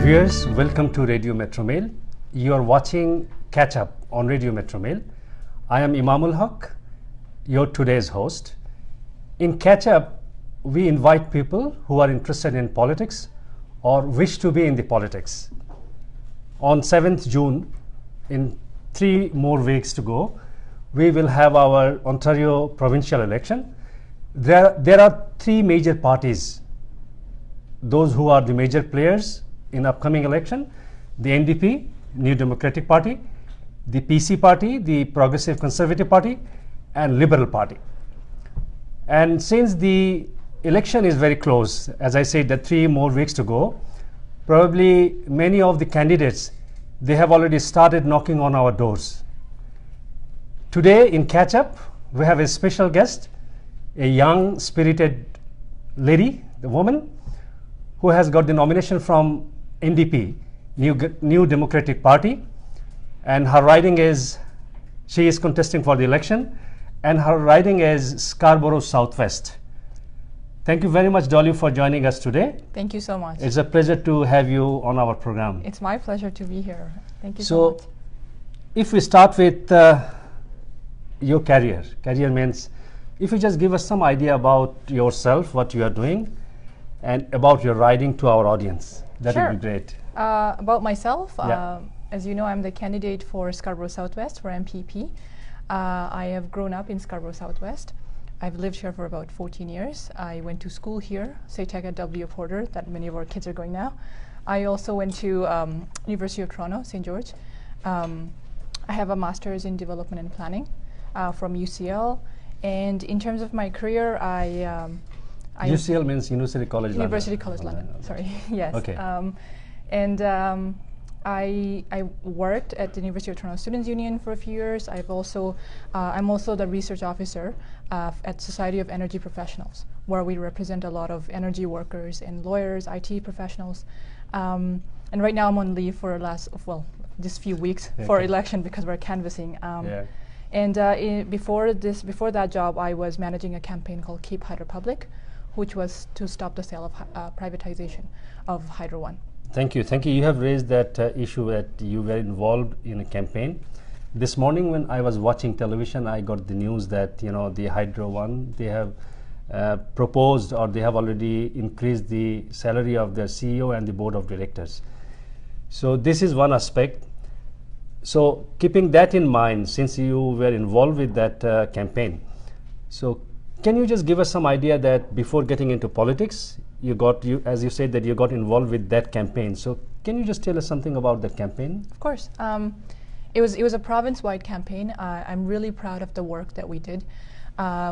Viewers, welcome to Radio Metro Mail. You are watching Catch Up on Radio Metro Mail. I am Imamul Haq, your today's host. In Catch Up, we invite people who are interested in politics or wish to be in the politics. On 7th June, in 3 more weeks to go, we will have our Ontario provincial election. There are 3 major parties, those who are the major players in upcoming election: the NDP, New Democratic Party, the PC Party, the Progressive Conservative Party, and Liberal Party. And since the election is very close, as I said, there are 3 more weeks to go, probably many of the candidates, they have already started knocking on our doors. Today in Catch Up, we have a special guest, a young, spirited lady, the woman, who has got the nomination from NDP, New Democratic Party, and her riding is, she is contesting for the election, and her riding is Scarborough Southwest. Thank you very much, Doly, for joining us today. Thank you so much. It's a pleasure to have you on our program. It's my pleasure to be here. Thank you so much. If we start with your career means, if you just give us some idea about yourself, what you are doing, and about your riding to our audience, that Sure. would be great. About myself, Yeah. as you know, I'm the candidate for Scarborough Southwest for MPP. I have grown up in Scarborough Southwest. I've lived here for about 14 years. I went to school here, Tech at W. Porter, that many of our kids are going now. I also went to University of Toronto, St. George. I have a master's in development and planning from UCL. And in terms of my career, UCL means University College London. University College London, sorry, yes. Okay. I worked at the University of Toronto Students' Union for a few years. I'm also the research officer at Society of Energy Professionals, where we represent a lot of energy workers and lawyers, IT professionals. And right now I'm on leave for this few weeks for election because we're canvassing. And before that job, I was managing a campaign called Keep Hydro Public, which was to stop the sale of privatization of Hydro One. Thank you. You have raised that issue that you were involved in a campaign. This morning when I was watching television, I got the news that the Hydro One, they have proposed, or they have already increased the salary of their CEO and the board of directors. So this is one aspect. So keeping that in mind, since you were involved with that campaign, so can you just give us some idea that before getting into politics, as you said, that you got involved with that campaign. So can you just tell us something about that campaign? Of course. It was a province-wide campaign. I'm really proud of the work that we did.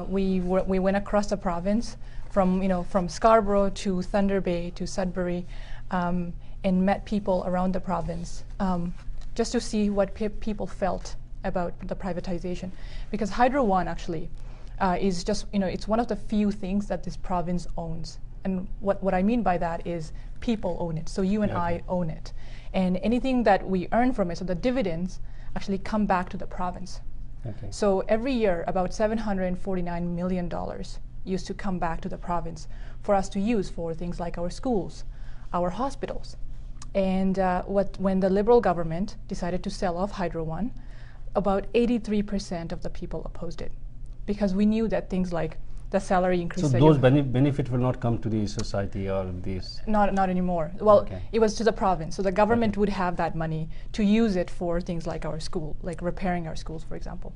We went across the province from Scarborough to Thunder Bay to Sudbury, and met people around the province just to see what people felt about the privatization. Because Hydro One actually is just, it's one of the few things that this province owns. And what I mean by that is people own it. So you and I own it. And anything that we earn from it, so the dividends actually come back to the province. Okay. So every year, about $749 million used to come back to the province for us to use for things like our schools, our hospitals. And when the Liberal government decided to sell off Hydro One, about 83% of the people opposed it, because we knew that things like the salary increase. So those benefits will not come to the society or these? Not anymore. Well, it was to the province. So the government would have that money to use it for things like our school, like repairing our schools, for example.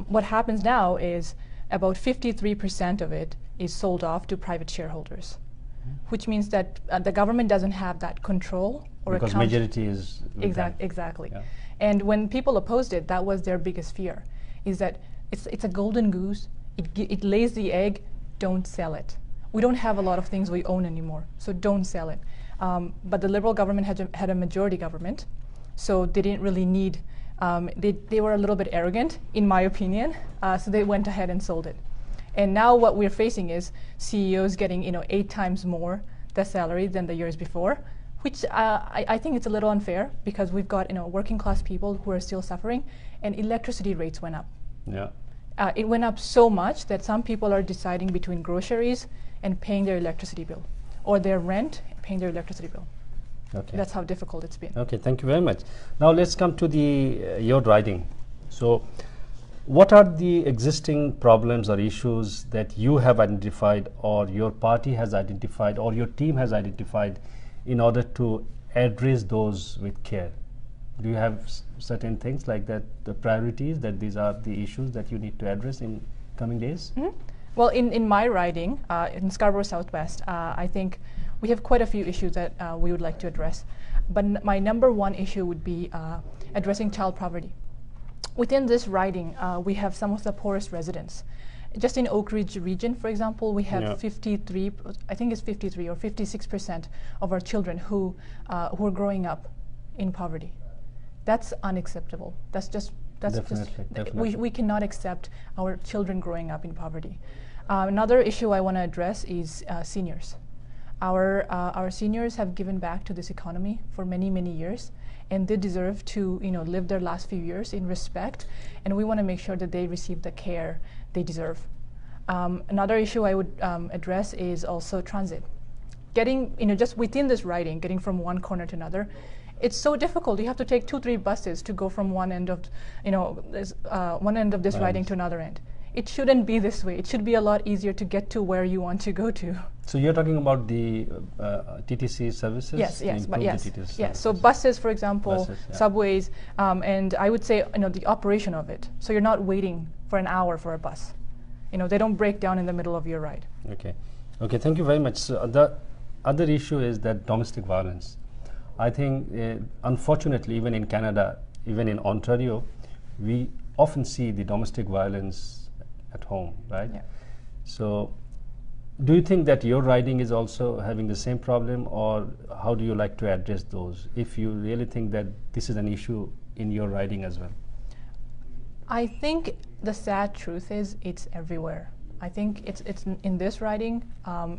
What happens now is about 53% of it is sold off to private shareholders, which means that the government doesn't have that control or because majority is exactly. Yeah. And when people opposed it, that was their biggest fear, is that it's a golden goose. It lays the egg. Don't sell it. We don't have a lot of things we own anymore, so don't sell it. But the Liberal government had a majority government, so they didn't really need. They were a little bit arrogant, in my opinion. So they went ahead and sold it. And now what we're facing is CEOs getting 8 times more the salary than the years before, which I think it's a little unfair because we've got working class people who are still suffering, and electricity rates went up. Yeah. It went up so much that some people are deciding between groceries and paying their electricity bill, or their rent and paying their electricity bill. Okay. That's how difficult it's been. Okay, thank you very much. Now let's come to the your riding. So, what are the existing problems or issues that you have identified, or your party has identified, or your team has identified, in order to address those with care? Do you have certain things like that, the priorities, that these are the issues that you need to address in coming days? Well, in my riding, in Scarborough Southwest, I think we have quite a few issues that we would like to address. But my number one issue would be addressing child poverty. Within this riding, we have some of the poorest residents. Just in Oak Ridge region, for example, we have 53, I think it's 53 or 56% of our children who are growing up in poverty. That's unacceptable. That's Definitely. we cannot accept our children growing up in poverty. Another issue I want to address is seniors. Our seniors have given back to this economy for many, many years, and they deserve to live their last few years in respect, and we want to make sure that they receive the care they deserve. Another issue I would address is also transit. Getting, just within this riding, getting from one corner to another, it's so difficult. You have to take 2-3 buses to go from one end of, this riding to another end. It shouldn't be this way. It should be a lot easier to get to where you want to go to. So you're talking about the TTC services? Yes. So buses, for example, subways, and I would say the operation of it. So you're not waiting for an hour for a bus. They don't break down in the middle of your ride. Okay. Thank you very much. So the other issue is that domestic violence. I think, unfortunately, even in Canada, even in Ontario, we often see the domestic violence at home, right? Yeah. So, do you think that your riding is also having the same problem, or how do you like to address those, if you really think that this is an issue in your riding as well? I think the sad truth is it's everywhere. I think it's in this riding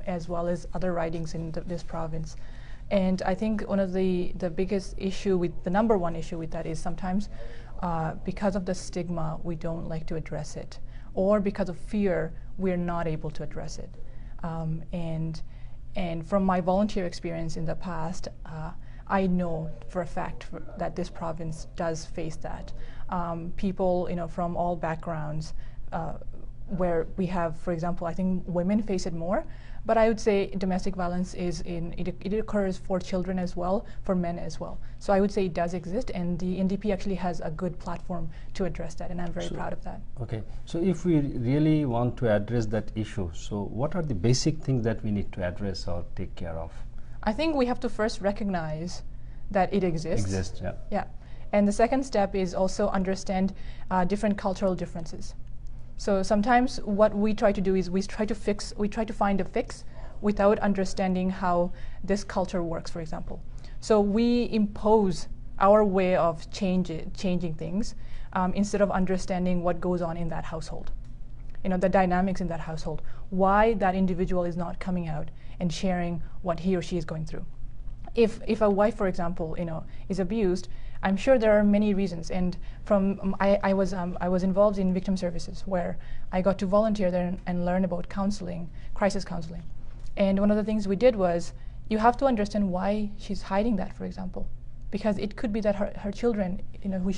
as well as other ridings in this province. And I think one of the biggest issue with, the number one issue with that is sometimes because of the stigma, we don't like to address it. Or because of fear, we're not able to address it. And from my volunteer experience in the past, I know for a fact that this province does face that. People, from all backgrounds, where we have, for example, I think women face it more, but I would say domestic violence it occurs for children as well, for men as well. So I would say it does exist, and the NDP actually has a good platform to address that, and I'm very proud of that. Okay, so if we really want to address that issue, so what are the basic things that we need to address or take care of? I think we have to first recognize that it exists. Yeah. Yeah, and the second step is also understand different cultural differences. So sometimes what we try to do is we try to find a fix without understanding how this culture works, for example. So we impose our way of changing things instead of understanding what goes on in that household. The dynamics in that household, why that individual is not coming out and sharing what he or she is going through. If a wife, for example, is abused, I'm sure there are many reasons. And I was involved in victim services, where I got to volunteer there and learn about counseling, crisis counseling. And one of the things we did was, you have to understand why she's hiding that, for example, because it could be that her children, who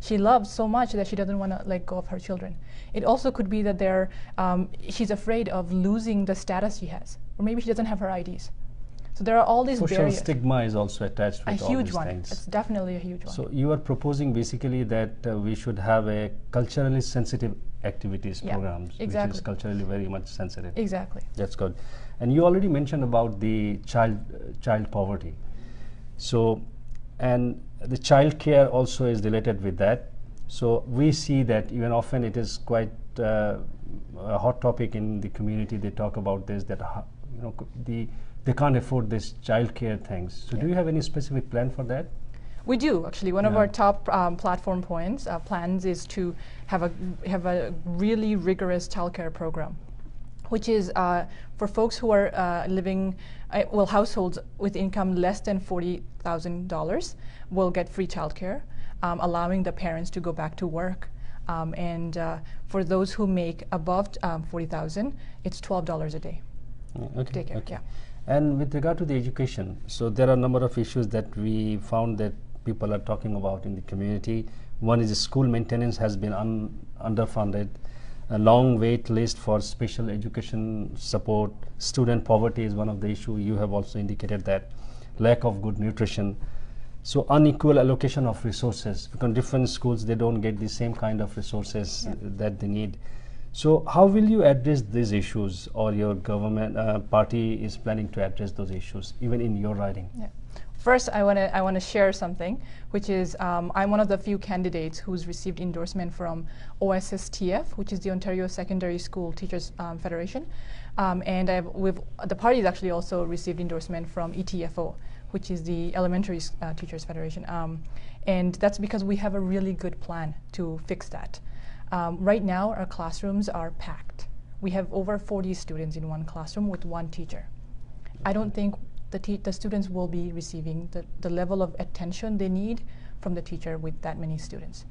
she loves so much that she doesn't want to let go of her children. It also could be that she's afraid of losing the status she has, or maybe she doesn't have her IDs. So there are all these barriers. Social stigma is also attached with all these things. A huge one. It's definitely a huge one. So you are proposing basically that we should have a culturally sensitive activities programs, which is culturally very much sensitive. Exactly. That's good. And you already mentioned about the child poverty. So, and the child care also is related with that. So we see that even often it is quite a hot topic in the community. They talk about this, that they can't afford this childcare things. So do you have any specific plan for that? We do, actually. One of our top platform plans is to have a really rigorous childcare program, which is for folks who are living, households with income less than $40,000 will get free childcare, allowing the parents to go back to work. And for those who make above $40,000, it's $12 a day. Okay. And with regard to the education, so there are a number of issues that we found that people are talking about in the community. One is school maintenance has been underfunded, a long wait list for special education support, student poverty is one of the issues. You have also indicated that, lack of good nutrition. So unequal allocation of resources, because different schools, they don't get the same kind of resources that they need. So how will you address these issues, or your government party is planning to address those issues, even in your riding? Yeah. First, I want to share something, which is I'm one of the few candidates who's received endorsement from OSSTF, which is the Ontario Secondary School Teachers Federation, and the party has actually also received endorsement from ETFO, which is the Elementary Teachers Federation, and that's because we have a really good plan to fix that. Right now, our classrooms are packed. We have over 40 students in one classroom with one teacher. I don't think the students will be receiving the level of attention they need from the teacher with that many students.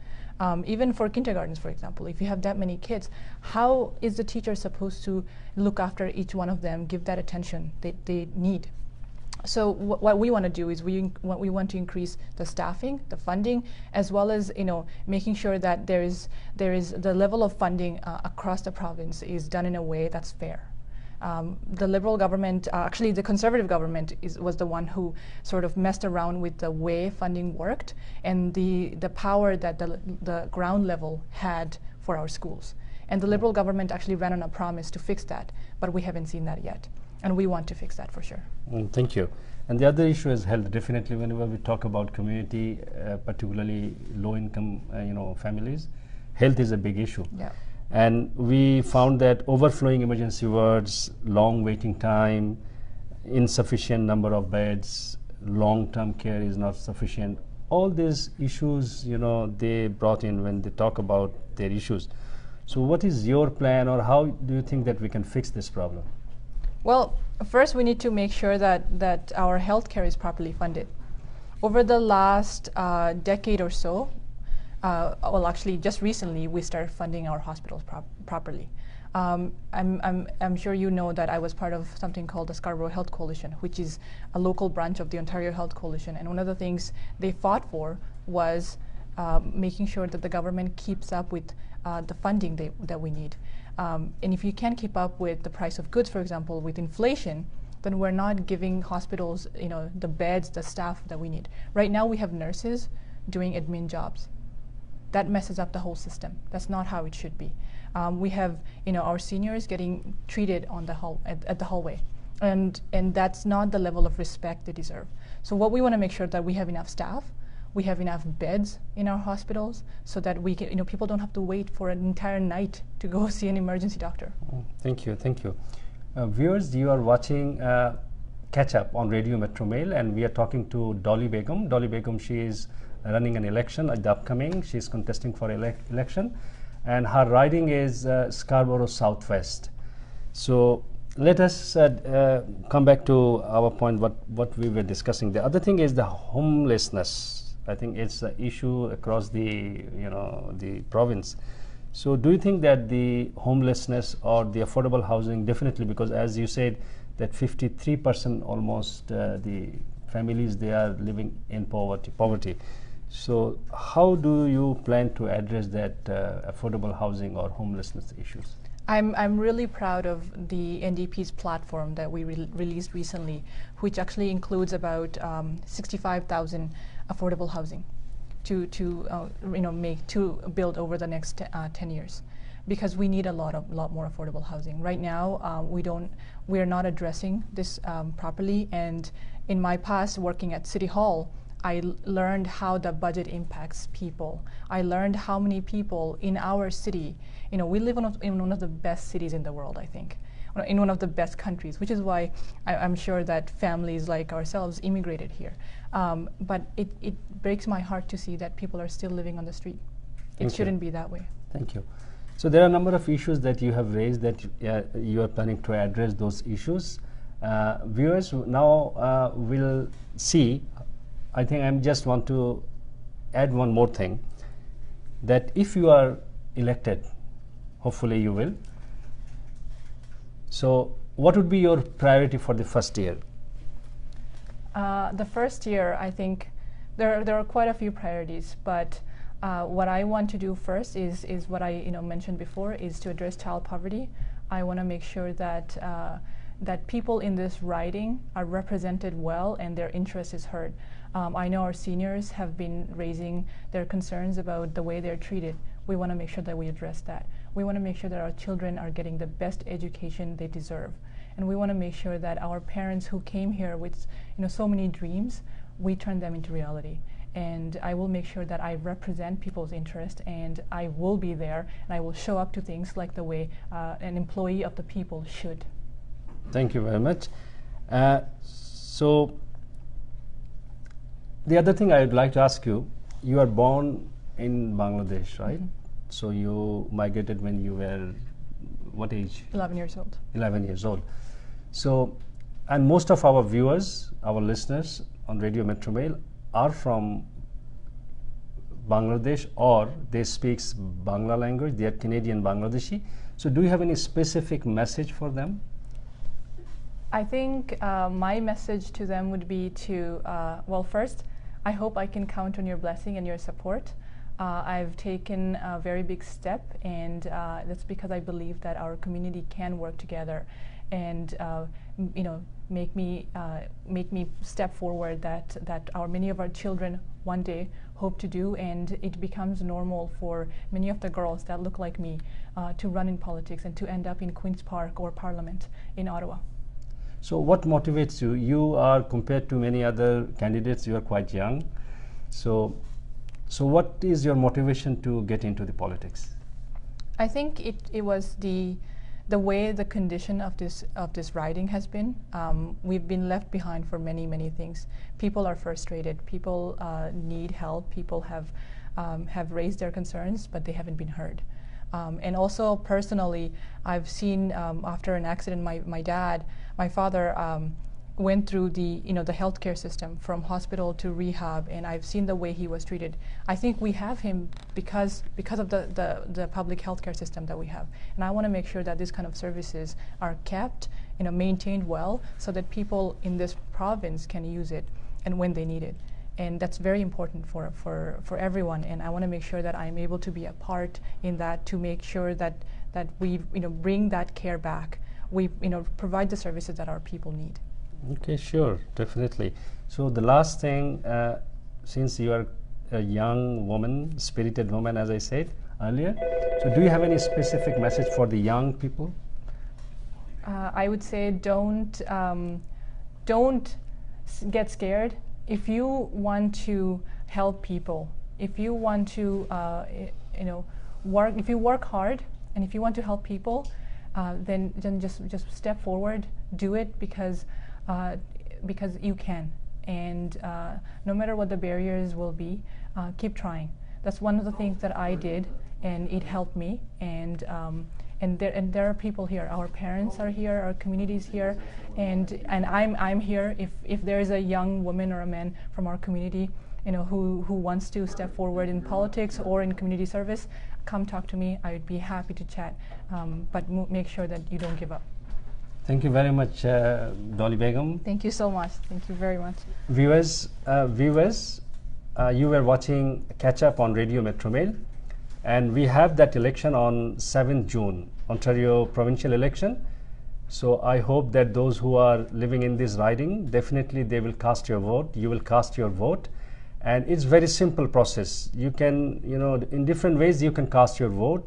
Even for kindergartens, for example, if you have that many kids, how is the teacher supposed to look after each one of them, give that attention they need? So what we want to do is we want to increase the staffing, the funding, as well as making sure that there is the level of funding across the province is done in a way that's fair. The Liberal government, actually the Conservative government was the one who sort of messed around with the way funding worked and the power that the ground level had for our schools. And the Liberal government actually ran on a promise to fix that, but we haven't seen that yet. And we want to fix that for sure. Thank you. And the other issue is health. Definitely, whenever we talk about community, particularly low-income, families, health is a big issue. Yeah. And we found that overflowing emergency wards, long waiting time, insufficient number of beds, long-term care is not sufficient. All these issues, they brought in when they talk about their issues. So, what is your plan, or how do you think that we can fix this problem? Well, first we need to make sure that our healthcare is properly funded. Over the last decade or so, well, actually, just recently we started funding our hospitals properly. I'm sure you know that I was part of something called the Scarborough Health Coalition, which is a local branch of the Ontario Health Coalition. And one of the things they fought for was making sure that the government keeps up with the funding that we need. And if you can't keep up with the price of goods, for example, with inflation, then we're not giving hospitals, the beds, the staff that we need. Right now, we have nurses doing admin jobs. That messes up the whole system. That's not how it should be. We have, our seniors getting treated on the at the hallway, and that's not the level of respect they deserve. So what we want to make sure that we have enough staff. We have enough beds in our hospitals so that we can, people don't have to wait for an entire night to go see an emergency doctor. Thank you, thank you. Viewers, you are watching Catch Up on Radio Metro Mail, and we are talking to Doly Begum. Doly Begum, she is running an election at the upcoming. She is contesting for election, and her riding is Scarborough Southwest. So let us come back to our point, what we were discussing. The other thing is the homelessness. I think it's an issue across the province. So do you think that the homelessness or the affordable housing, definitely, because as you said that 53% almost the families, they are living in poverty. So how do you plan to address that affordable housing or homelessness issues? I'm really proud of the NDP's platform that we released recently, which actually includes about 65,000 affordable housing to build over the next 10 years, because we need a lot more affordable housing. Right now, we are not addressing this properly. And in my past working at City Hall, I learned how the budget impacts people. I learned how many people in our city, we live in one of the best cities in the world, I think, in one of the best countries, which is why I'm sure that families like ourselves immigrated here. But it breaks my heart to see that people are still living on the street. It shouldn't be that way. Thank you. So there are a number of issues that you have raised that you are planning to address those issues. Viewers now will see. I think I just want to add one more thing, that if you are elected, hopefully you will. So what would be your priority for the first year? The first year, I think there are quite a few priorities, but what I want to do first is what I mentioned before, is to address child poverty. I want to make sure that that people in this riding are represented well and their interest is heard. I know our seniors have been raising their concerns about the way they're treated. We want to make sure that we address that. We want to make sure that our children are getting the best education they deserve. And we want to make sure that our parents who came here with so many dreams, we turn them into reality. And I will make sure that I represent people's interest, and I will be there, and I will show up to things like the way an employee of the people should. Thank you very much. So the other thing I would like to ask you, you are born in Bangladesh, right? Mm-hmm. So you migrated when you were what age? 11 years old. 11 years old. So, and most of our viewers, our listeners on Radio Metro Mail are from Bangladesh, or they speak Bangla language, they are Canadian Bangladeshi. So do you have any specific message for them? I think my message to them would be to, well, first, I hope I can count on your blessing and your support. I've taken a very big step, and that's because I believe that our community can work together and make me step forward that many of our children one day hope to do, and it becomes normal for many of the girls that look like me to run in politics and to end up in Queen's Park or Parliament in Ottawa. So what motivates you? You are, compared to many other candidates, you are quite young. So what is your motivation to get into the politics? I think it was the way the condition of this riding has been. We've been left behind for many things. People are frustrated. People need help. People have raised their concerns, but they haven't been heard. And also personally, I've seen after an accident, my father went through the healthcare system from hospital to rehab, and I've seen the way he was treated. I think we have him because of the public healthcare system that we have, and I want to make sure that these kind of services are kept, maintained well, so that people in this province can use it and when they need it. And that's very important for everyone, and I want to make sure that I'm able to be a part in that, to make sure that we bring that care back. We provide the services that our people need. Okay, sure, definitely. So the last thing, since you are a young woman, spirited woman, as I said earlier, so do you have any specific message for the young people? I would say don't get scared. If you want to help people, if you want to work, if you work hard, and if you want to help people, then just step forward, do it because you can, and no matter what the barriers will be, keep trying. That's one of the things that I did, and it helped me. And there are people here. Our parents are here. Our community is here, and I'm here. If there is a young woman or a man from our community, who wants to step forward in politics or in community service, come talk to me. I would be happy to chat. But make sure that you don't give up. Thank you very much, Doly Begum. Thank you so much. Thank you very much. Viewers, you were watching Catch Up on Radio Metro Mail, and we have that election on 7th June, Ontario provincial election. So I hope that those who are living in this riding, definitely they will cast your vote. You will cast your vote, and it's very simple process. You can, in different ways you can cast your vote.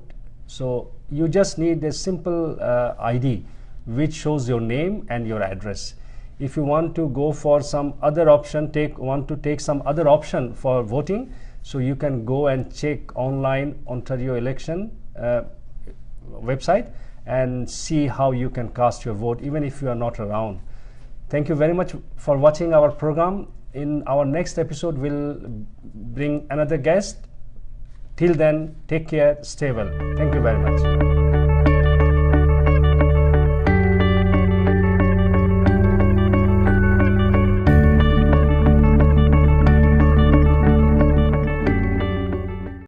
So you just need a simple ID which shows your name and your address. If you want to go for some other option, want to take some other option for voting, so you can go and check online Ontario election website and see how you can cast your vote even if you are not around. Thank you very much for watching our program. In our next episode, we'll bring another guest. Till then, take care, stay well. Thank you very much.